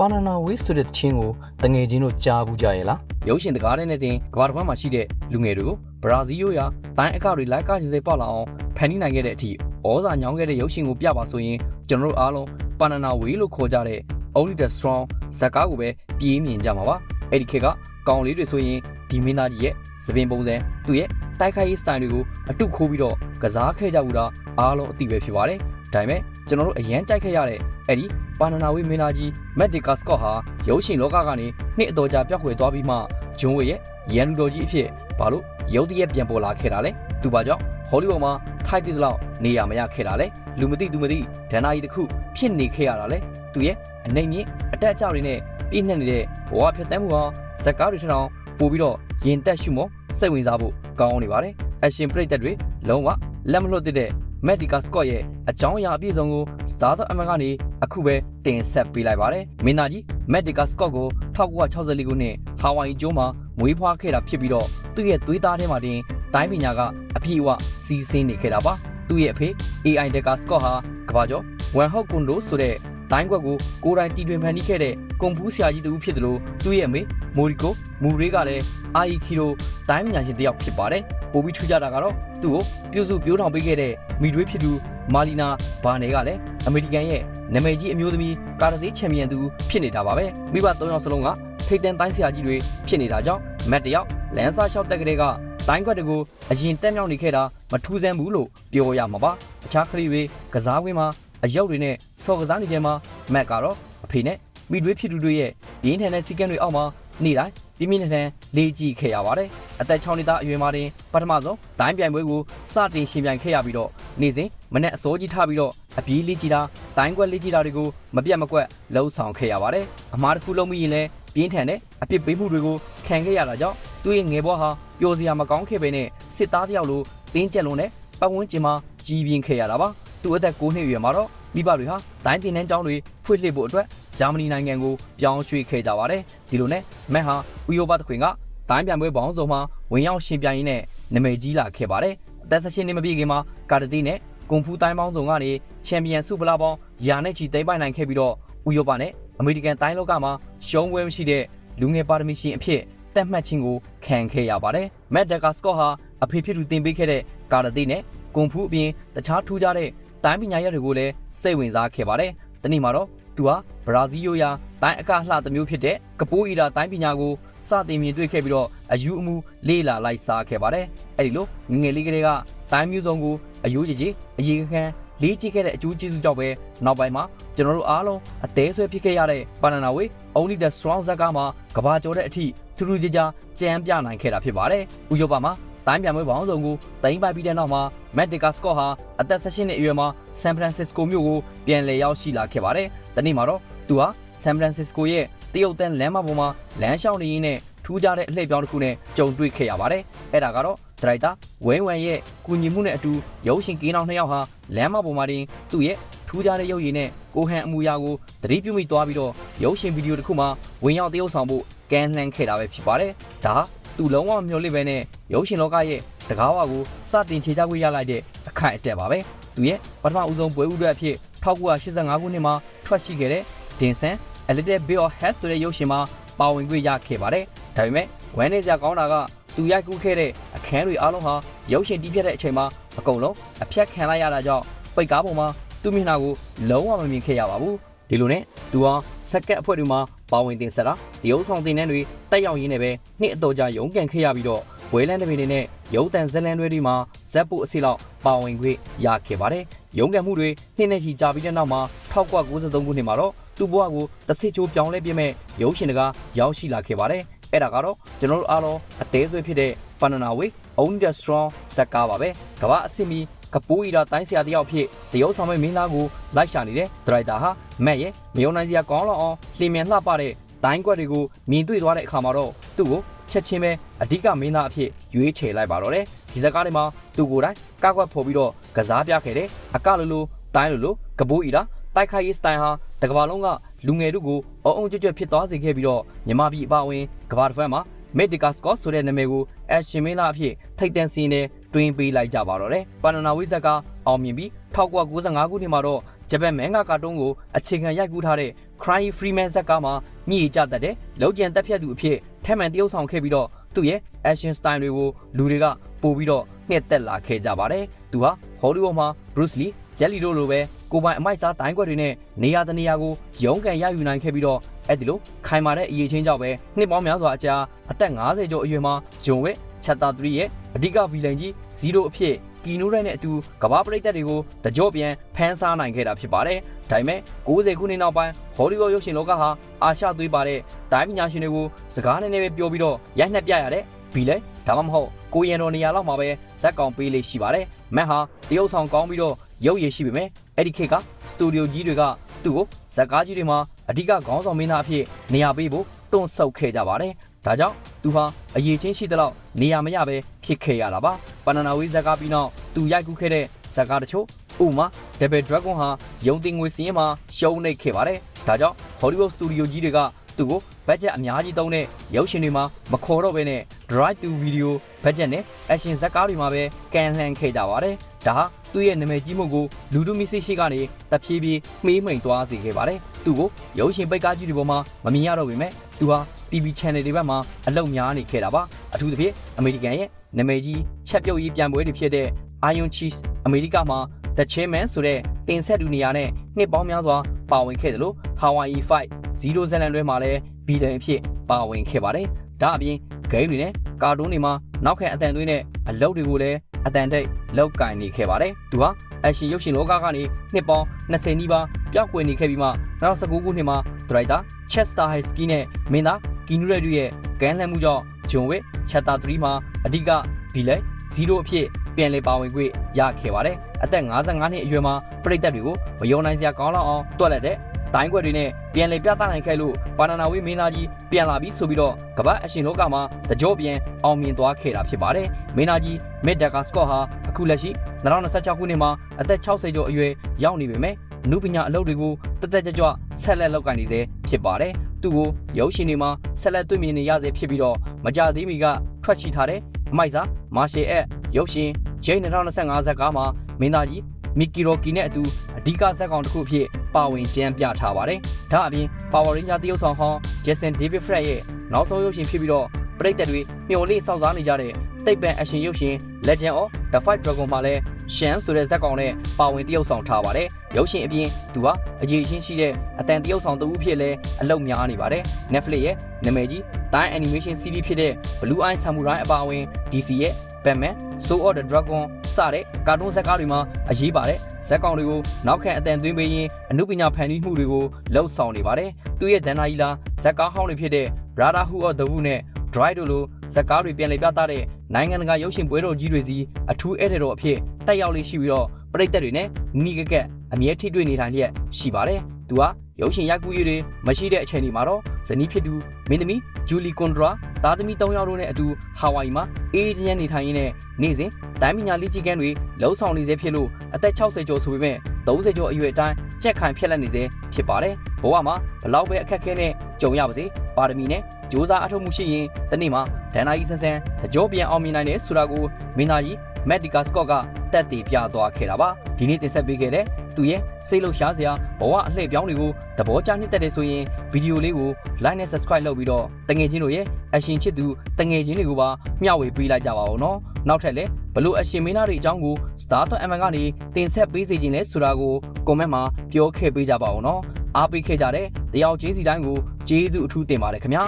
Banana way ဆိုတဲ့ချင်းကိုတငယ်ချင်းတို့ကြားဘူးကြရဲ့လားရုပ်ရှင်တကားတဲ့နဲ့တင်ကဘာတစ်ပတ်မှာရှိတဲ့လူငယ်တွေကိုဘရာဇီးရိုးရာတိုင်းအကောက်တွေလိုက်ကချင်စိတ်ပေါက်လာအောင်ဖန်တီးနိုင်ခဲ့တဲ့အထိဩဇာညောင်းခဲ့တဲ့ရုပ်ရှင်ကိုပြပါဆိုရင်ကျွန်တော်တို့အားလုံး Banana way လို့ခေါ်ကြတဲ့ Only the Strong ဇာတ်ကားကိုပဲပြေးမြင်ကြမှာပါအဲ့ဒီခေတ်ကကောင်လေးတွေဆိုရင်ဒီမင်းသားကြီးရဲ့သပင်ပုံစံသူ့ရဲ့တိုက်ခိုက်ရေး style တွေကိုအတုခိုးပြီးတော့ကစားခဲ့ကြဘူးတာအားလုံးအသိပဲဖြစ်ပါတယ်ဒါပေမဲ့ကျွန်တော်တို့အရန်ကြိုက်ခဲ့ရတဲ့အဲ့ဒီBanana way မင်းသားကြီး Medical Scott ဟာရုပ်ရှင်လောကကနေနှစ်အတော်ကြာပြောက်ွယ်သွားပြီးမှဂျွန်ဝေရဲ့ရန်လူတော်ကြီးအဖြစ်ဘာလို့ရုပ်တရက်ပြန်ပေါ်လာခဲ့တာလဲသူဘာကြောင့်ဟောလိဝုဒ်မှာထိုက်တဲ့လောက်နေရမရခဲ့တာလဲလူမသိသူမသိဒဏ္ဍာရီတစ်ခုဖြစ်နေခဲ့ရတာလဲသူရဲ့အနေမြင့်အတက်အကျတွေနဲ့ပြည့်နှက်နေတဲ့ဘဝဖြတ်သန်းမှုဟာဇက်ကားတွေထထောင်ပို့ပြီးတော့ရင်တက်ရှုမောစိတ်ဝင်စားဖို့ကောင်းနေပါတယ်အရှင်ပရိသတ်တွေလုံးဝလက်မလွတ်တဲ့Medical Scott ရဲ့အကြောင်းအရာအပြည့်စုံကို Star of America ကနေအခုပဲတင်ဆက်ပေးလိုက်ပါတယ်။မင်းသားကြီး Medical Scott ကို1964ခုနှစ်ဟာဝိုင်ကျွန်းမှာမွေးဖွားခဲ့တာဖြစ်ပြီးတော့သူ့ရဲ့သွေးသားထဲမှာတင်တိုင်းပညာကအပြည့်အဝစီးဆင်းနေခဲ့တာပါ။သူ့ရဲ့အဖေ AI Decker Scott ဟာကဘာကျော်ဝန်ဟောက်ကွန်ဒိုဆိုတဲ့တိုင်းခွက်ကိုကိုယ်တိုင်တီတွင်ဖန်တီးခဲ့တဲ့ကွန်ဖူးဆရာကြီးတူဖြစ်တယ်လို့သူ့ရဲ့အမေမိုရီကိုမူရေးကလည်းအာအီခီရိုတိုင်းပညာရှင်တစ်ယောက်ဖြစ်ပါတယ်။ပိုပြီးထူးခြားတာကတော့သူ့ကိုပြုစုပြောင်းထောင်ပေးခဲ့တဲ့မိတွေးဖြစ်သူမာလီနာဘာနယ်ကလည်းအမေရိကန်ရဲ့နာမည်ကြီးအမျိုးသမီးကာရာတေးချန်ပီယံသူဖြစ်နေတာပါပဲမိဘ၃ယောက်စလုံးကထိပ်တန်းတိုင်းဆရာကြီးတွေဖြစ်နေတာကြောင့်မက်တယောက်လန်ဆာရှော့တက်ကလေးကတိုင်းခွက်တွေကိုအရင်တက်မြောက်နေခဲ့တာမထူးဆန်းဘူးလို့ပြောရမှာပါအခြားကလေးတွေကစားကွင်းမှာအယုတ်တွေနဲ့စော်ကစားနေကြမှာမက်ကတော့အဖေနဲ့မိတွေးဖြစ်သူတွေရဲ့ရင်းထန်တဲ့စီကံတွေအောက်မှာနေတိုင်းပြင်းပြင်းထန်ထန်လေးကြည့်ခဲ့ရပါတယ်အသက်6နှစ်သားအရွယ်မှာတင်ပထမဆုံးတိုင်းပြိုင်ပွဲကိုစတင်ရှင်ပြိုင်ခဲ့ရပြီးတော့နေ့စဉ်မနေ့အစောကြီးထားပြီးတော့အပြေးလေးကြည့်တာတိုင်းကွက်လေးကြည့်တာတွေကိုမပြတ်မကွက်လှုပ်ဆောင်ခဲ့ရပါတယ်အမားတစ်ခုလုံးမိရင်လည်းပြင်းထန်တဲ့အပြစ်ပေးမှုတွေကိုခံခဲ့ရတာကြောင့်သူ့ရဲ့ငယ်ဘဝဟာပျော်စရာမကောင်းခဲ့ပဲနဲ့စစ်သားတယောက်လိုတင်းကျပ်လွန်တဲ့ပတ်ဝန်းကျင်မှာကြီးပြင်းခဲ့ရတာပါသူ့အသက်9နှစ်အရွယ်မှာတော့မိဘတွေဟာတိုင်းတင်နှန်းကျောင်းတွေဖွင့်လှစ်ဖို့အတွက်ဂျာမနီနိုင်ငံကိုပြောင်းရွှေ့ခဲ့ကြပါတယ်ဒီလိုနဲ့မက်ဟာဥရောပတခွင်ကတိုင်းပြိုင်ပွဲပေါင်းစုံမှာဝင်ရောက်ရှင်ပြိုင်ရင်းနဲ့နာမည်ကြီးလာခဲ့ပါတယ်အသက်16နှစ်မပြည့်ခင်မှာကာတတီနဲ့ကွန်ဖူးတိုင်းပေါင်းစုံကနေချန်ပီယံဆုဖလားပေါင်းယာနဲ့ချီသိမ်းပိုက်နိုင်ခဲ့ပြီးတော့ဥရောပနဲ့အမေရိကန်တိုင်းလောကမှာရှုံးပွဲမရှိတဲ့လူငယ်ပါရမီရှင်အဖြစ်တက်မှတ်ခြင်းကိုခံခဲ့ရပါတယ်မက်ဒကာစကော့ဟာအဖေဖြစ်သူတင်ပေးခဲ့တဲ့ကာတတီနဲ့ကွန်ဖူးအပြင်တခြားထူးခြားတဲ့တိုင်းပညာရပ်တွေကိုလည်းစိတ်ဝင်စားခဲ့ပါတယ်။တနေ့မှာတော့သူဟာဘရာဇီးရိုးရာတိုင်းအကလှသမျိုးဖြစ်တဲ့ကပိုးအီရာတိုင်းပညာကိုစတင်မြင်တွေ့ခဲ့ပြီးတော့အယူအမှုလေးလာလိုက်စားခဲ့ပါတယ်။အဲဒီလိုငငယ်လေးကလေးကတိုင်းမျိုးစုံကိုအယိုးကြီးကြီးအရေးခံလေးကြည့်ခဲ့တဲ့အကျိုးကျေးဇူးကြောင့်ပဲနောက်ပိုင်းမှာကျွန်တော်တို့အားလုံးအသေးဆွဲဖြစ်ခဲ့ရတဲ့ Banana way Only the Strong ဇာတ်ကားမှာကဘာကျော်တဲ့အထိထူးထူးခြားခြားကြမ်းပြနိုင်ခဲ့တာဖြစ်ပါတယ်။ဥရောပမှာတိုင်းပြိုင်ပွဲပေါင်းစုံကိုတင်ပိုက်ပြီးတဲ့နောက်မှာ Medical Scott ဟာအသက်16နှစ်အရွယ်မှာ San Francisco မြို့ကိုပြန်လည်ရောက်ရှိလာခဲ့ပါတယ်။တနေ့မှာတော့သူဟာ San Francisco ရဲ့တရုတ်တန်းလမ်းမပေါ်မှာလမ်းလျှောက်နေရင်းနဲ့ထူးခြားတဲ့အလှည့်ပြောင်းတစ်ခုနဲ့ကြုံတွေ့ခဲ့ရပါတယ်။အဲ့ဒါကတော့ဒရိုက်တာဝင်းဝမ်ရဲ့ကူညီမှုနဲ့အတူရုပ်ရှင်ကင်းအောင်2ယောက်ဟာလမ်းမပေါ်မှာတင်သူ့ရဲ့ထူးခြားတဲ့ရုပ်ရည်နဲ့ကိုဟန်အမူအရာကိုသတိပြုမိသွားပြီးတော့ရုပ်ရှင်ဗီဒီယိုတစ်ခုမှာဝင်ရောက်တရုပ်ဆောင်ဖို့ကမ်းလှမ်းခဲ့တာပဲဖြစ်ပါတယ်။ဒါဟာသူလုံးဝမမျှော်လင့်ပဲနဲ့ရုပ်ရှင်လောကရဲ့တကားဝါကိုစတင်ခြေချခွင့်ရလိုက်တဲ့အခိုက်အတန့်ပါပဲသူရဲ့ပထမဦးဆုံးပွဲဥအတွက်အဖြစ်1985ခုနှစ်မှာထွက်ရှိခဲ့တဲ့ Dinsan A Little Bit of Head ဆိုတဲ့ရုပ်ရှင်မှာပါဝင်ခွင့်ရခဲ့ပါတယ်ဒါပေမဲ့ဝမ်းနည်းစရာကောင်းတာကသူရိုက်ကူးခဲ့တဲ့အခန်းတွေအားလုံးဟာရုပ်ရှင်တီးပြတ်တဲ့အချိန်မှာအကုန်လုံးအဖြတ်ခံလိုက်ရတာကြောင့်ပိတ်ကားပေါ်မှာသူ့မျက်နှာကိုလုံးဝမမြင်ခဲ့ရပါဘူးဒီလိုနဲ့သူဟာစက်ကတ်အဖွဲ့တွေမှာပါဝင်တင်ဆက်တာဒီဥဆောင်တင်နှန်းတွေတက်ရောက်ရင်းနဲ့ပဲနှစ်အတော်ကြာရုန်းကန်ခဲ့ရပြီးတော့ဝဲလန်းတပင်တွေနဲ့ရုပ်တန်ဇက်လန်တွေမှာဇက်ပုတ်အစီလောက်ပါဝင်ခွင့်ရခဲ့ပါတယ်ရုန်းကန်မှုတွေနှစ်နဲ့ချီကြာပြီးတဲ့နောက်မှာ1993ခုနှစ်မှာတော့သူ့ဘဝကိုတစ်စစ်ချိုးပြောင်းလဲပြမဲ့ရုပ်ရှင်တကားရောက်ရှိလာခဲ့ပါတယ်အဲ့ဒါကတော့ကျွန်တော်တို့အားလုံးအသေးဆွေဖြစ်တဲ့ Banana way Only the Strong ဇက်ကားပါပဲကမ္ဘာအဆင့်မီကပိုးအီရာတိုင်းဆရာတယောက်ဖြစ်တရုတ်ဆောင်မဲ့မင်းသားကိုလိုက်ရှာနေတဲ့ဒရိုက်တာဟာမက်ရဲ့မယုံနိုင်စရာကောင်းလောက်အောင်လျင်မြန်လှပတဲ့တိုင်းကွက်တွေကိုမြင်တွေ့သွားတဲ့အခါမှာတော့သူ့ကိုချက်ချင်းပဲအဓိကမင်းသားအဖြစ်ရွေးချယ်လိုက်ပါတော့တယ်ဒီဇက်ကားတွေမှာသူကိုယ်တိုင်ကောက်ကွက်ဖော်ပြီးတော့ကစားပြခဲ့တဲ့အကလိုလိုတိုင်းလိုလိုကပိုးအီရာတိုက်ခိုက်ရေးစတိုင်ဟာတကမ္ဘာလုံးကလူငယ်တို့ကိုအုံကြွကြွဖြစ်သွားစေခဲ့ပြီးတော့မြန်မာပြည်အပါအဝင်ကမ္ဘာတစ်ဖက်မှာ Medical Scott ဆိုတဲ့နာမည်ကိုအရှင်မင်းသားအဖြစ်ထိပ်တန်းစီးနေတွင်ပေးလိုက်ကြပါတော့တယ်။ Banana way ဇာတ်ကားအောင်မြင်ပြီး1995ခုနှစ်မှာတော့ ဂျပန်မန်ဂါကာတွန်းကိုအခြေခံရိုက်ကူးထားတဲ့ Crying Freeman ဇာတ်ကားမှာညှိကျတတ်တဲ့လောက်ကျန်တက်ဖြတ်သူအဖြစ်ထက်မှန်တရုပ်ဆောင်ခဲ့ပြီးတော့သူ့ရဲ့ action style တွေကိုလူတွေကပို့ပြီးတော့နှက်သက်လာခဲ့ကြပါတယ်သူဟာ Hollywood မှာ Bruce Lee, Jet Li တို့လိုပဲကိုပိုင်အမိုက်စားတိုင်းကွက်တွေနဲ့နေရာတနေရာကိုရုန်းကန်ရယူနိုင်ခဲ့ပြီးတော့အဲ့ဒီလိုခိုင်မာတဲ့အရေးချင်းကြောင့်ပဲနှစ်ပေါင်းများစွာအကြာအသက်50ကျော်အရွယ်မှာဂျွန်ဝစ် Chapter 3ရဲ့အဓိကဗီလန်ကြီး0အဖြစ်ကီနိုရိုက်နဲ့အတူကမ္ဘာပရိသတ်တွေကိုတကြော့ပြန်ဖန်ဆားနိုင်ခဲ့တာဖြစ်ပါတယ်။ဒါပေမဲ့90ခုနှစ်နောက်ပိုင်းဟောလိဝုဒ်ရုပ်ရှင်လောကဟာအာရှသွေးပါတဲ့တိုင်းပညာရှင်တွေကိုစကားနဲ့ပဲပြောပြီးတော့ရိုက်နှက်ပြရတဲ့ဗီလန်ဒါမှမဟုတ်ကိုရန်တော်နေရာလောက်မှာပဲဇက်ကောင်ပေးလေးရှိပါတယ်။မက်ဟာတရုပ်ဆောင်ကောင်းပြီးတော့ရုပ်ရည်ရှိပေမဲ့အဲ့ဒီခေတ်ကစတူဒီယိုကြီးတွေကသူ့ကိုဇက်ကားကြီးတွေမှာအဓိကခေါင်းဆောင်မင်းသားအဖြစ်နေရာပေးဖို့တွန့်ဆုတ်ခဲ့ကြပါတယ်။ဒါကြောင့်သူဟာအရေးချင်းရှိတဲ့လောက်နေရာမရပဲဖြစ်ခဲ့ရတာပါ။ပနနာဝေးဇက်ကားပြီးနောက်သူရိုက်ကူးခဲ့တဲ့ဇက်ကားတချို့ဥပမာ Double Dragon ဟာရုံတင်ငွေစင်းမှာရှုံးနေခဲ့ပါတယ်။ဒါကြောင့် Hollywood Studio ကြီးတွေကသူ့ကိုဘတ်ဂျက်အများကြီးသုံးတဲ့ရုပ်ရှင်တွေမှာမခေါ်တော့ဘဲနဲ့ Direct to Video ဘတ်ဂျက်နဲ့ Action ဇက်ကားတွေမှာပဲကန်လှန်ခဲ့ကြပါတယ်။ဒါဟာသူ့ရဲ့နာမည်ကြီးမှုကိုလူထုမီစီရှိကနေတဖြည်းဖြည်းမှေးမှိန်သွားစေခဲ့ပါတယ်။သူ့ကိုရုပ်ရှင်ပိတ်ကားကြီးတွေပေါ်မှာမမြင်ရတော့ပေမဲ့သူဟာ TV channel တွေဘက်မှာအလုပ်များနေခဲ့တာပါအထူးသဖြင့်အမေရိကန်ရဲ့နာမည်ကြီးချက်ပြုတ်ရေးပြန်ပွဲတွေဖြစ်တဲ့ Iron Cheese အမေရိကမှာ The Chairman ဆိုတဲ့တင်ဆက်တူနေရာနဲ့နှစ်ပေါင်းများစွာပါဝင်ခဲ့တယ်လို့ Hawaii 5 ဇလန်တွဲမှာလည်းဗီလန်အဖြစ်ပါဝင်ခဲ့ပါတယ်ဒါအပြင်ဂိမ်းတွေနဲ့ကာတွန်းတွေမှာနောက်ခံအတန်သွင်းတဲ့အလုပ်တွေကိုလည်းအတန်တိတ်လောက်ကင်နေခဲ့ပါတယ်သူဟာအရှင်ရုပ်ရှင်လောကကနေနှစ်ပေါင်း20နီးပါးပျောက်ကွယ်နေခဲ့ပြီးမှ2019ခုနှစ်မှာဒရိုက်တာ Chester Hesky နဲ့မင်းသားကီနူရက်တို့ရဲ့ဂန်းလှမ်းမှုကြောင့်ဂျွန်ဝစ် Chapter 3မှာအဓိကဗီလန်0အဖြစ်ပြန်လည်ပါဝင်ခွင့်ရခဲ့ပါတယ်အသက်55နှစ်အရွယ်မှာပရိသတ်တွေကိုမယုံနိုင်စရာကောင်းလောက်အောင်တွက်လက်တဲ့တိုင်းခွက်တွေနဲ့ပြန်လည်ပြသနိုင်ခဲ့လို့ဘာနာနာဝေးမင်းသားကြီးပြန်လာပြီးဆိုပြီးတော့ကမ္ဘာအရှင်လောကမှာတကြောပြန်အောင်မြင်သွားခဲ့တာဖြစ်ပါတယ်မင်းသားကြီးမက်ဒါကာစကော့ဟာအခုလက်ရှိ2026ခုနှစ်မှာအသက်60ကျော်အရွယ်ရောက်နေပေမဲ့အမှုပညာအလုပ်တွေကိုတက်ကြွဆက်လက်လုပ်ကိုင်နေစေဖြစ်ပါတယ်သူ့ကိုရုပ်ရှင်တွေမှာဆက်လက်တွေ့မြင်နေရစေဖြစ်ပြီးတော့မကြသေးမီကထွက်ရှိထားတဲ့အမိုက်စာမာရှယ်အက်ရုပ်ရှင်ဂျိန်း2025ဇက်ကားမှာမင်းသားကြီးမီကီရိုကီနဲ့အတူအဓိကဇက်ကောင်တစ်ခုအဖြစ်ပါဝင်ကြံပြထားပါတယ်ဒါအပြင် Power Ranger တရုပ်ဆောင်ဟောင်း Jason David Frank ရဲ့နောက်ဆုံးရုပ်ရှင်ဖြစ်ပြီးတော့ပရိသတ်တွေမျှော်လင့်စောင့်စားနေကြတဲ့သိပ္ပံအရှင်ရုပ်ရှင် Legend of the Five Dragon မှာလည်းရှန်ဆိုတဲ့ဇက်ကောင်နဲ့ပါဝင်တရုပ်ဆောင်ထားပါတယ်ရုပ်ရှင်အပြင်သူဟာအရေးချင်းရှိတဲ့အတန်တရုပ်ဆောင်တဦးဖြစ်လဲအလုပ်များနေပါတယ် Netflix ရဲ့နာမည်ကြီးတိုင်း animation series ဖြစ်တဲ့ Blue Eye Samurai အပါအဝင် DC ရဲ့ Batman, Soul of the Dragon စတဲ့ကာတွန်းဇက်ကားတွေမှာအရေးပါတဲ့ဇက်ကောင်တွေကိုနောက်ခံအတန်သွင်းပေးရင်းအမှုပညာဖန်တီးမှုတွေကိုလှုပ်ဆောင်နေပါတယ်သူရဲ့ဒန်နာကြီးလာဇက်ကားဟောင်းတွေဖြစ်တဲ့ Brotherhood of the Wu နဲ့ Dry တို့လိုဇက်ကားတွေပြန်လည်ပြသတဲ့နိုင်ငံတကာရုပ်ရှင်ပွဲတော်ကြီးတွေစီအထူးဧည့်သည်တော်အဖြစ်တက်ရောက်လေးရှိပြီးတော့ပရိသတ်တွေနဲ့နီးကကက်အမြဲထိတွေ့နေထိုင်လျက်ရှိပါတယ်သူဟာရုပ်ရှင်ရိုက်ကူးရေးတွေမရှိတဲ့အချိန်တွေမှာတော့ဇနီးဖြစ်သူမင်းသမီးဂျူလီကွန်ဒရာသားသမီး3ယောက်တို့နဲ့အတူဟာဝိုင်မှာအေးချမ်းနေထိုင်ရင်းနဲ့နေ့စဉ်တိုင်းပညာလေးကြီးကန်းတွေလှုပ်ဆောင်နေစေဖြစ်လို့အသက်60ကျော်ဆိုပေမဲ့30ကျော်အရွယ်အတိုင်းကြက်ခိုင်ဖြစ်လက်နေစေဖြစ်ပါတယ်ဘဝမှာဘလောက်ပဲအခက်ခဲနဲ့ကြုံရပါစေပါရမီနဲ့စ조사အထောက်မှုရှိရင်တနေ့မှာဒန်နာကြီးဆန်းဆန်းတကြောပြန်အောင်မြင်နိုင်တယ်ဆိုတာကိုမင်းသားကြီးမက်ဒီကာစကော့ကတက်တည်ပြသွားခဲ့တာပါဒီနေ့တင်ဆက်ပေးခဲ့တဲ့သူရဲ့စိတ်လှုပ်ရှားစရာဘဝအလှည့်ပြောင်းတွေကိုသဘောကျနှစ်သက်တယ်ဆိုရင်ဗီဒီယိုလေးကို like နဲ့ subscribe လုပ်ပြီးတော့တငယ်ချင်းတို့ရဲ့အရှင်ချစ်သူတငယ်ချင်းတွေကိုပါမျှဝေပေးလိုက်ကြပါဦးနော်နောက်ထပ်လည်းဘလို့အရှင်မင်းသားတွေအကြောင်းကို Star.mm ကနေတင်ဆက်ပေးစီခြင်းလဲဆိုတာကို comment မှာပြောခဲ့ပေးကြပါဦးနော်အားပေးခဲ့ကြတဲ့တယောက်ချင်းစီတိုင်းကိုကျေးဇူးအထူးတင်ပါတယ်ခင်ဗျာ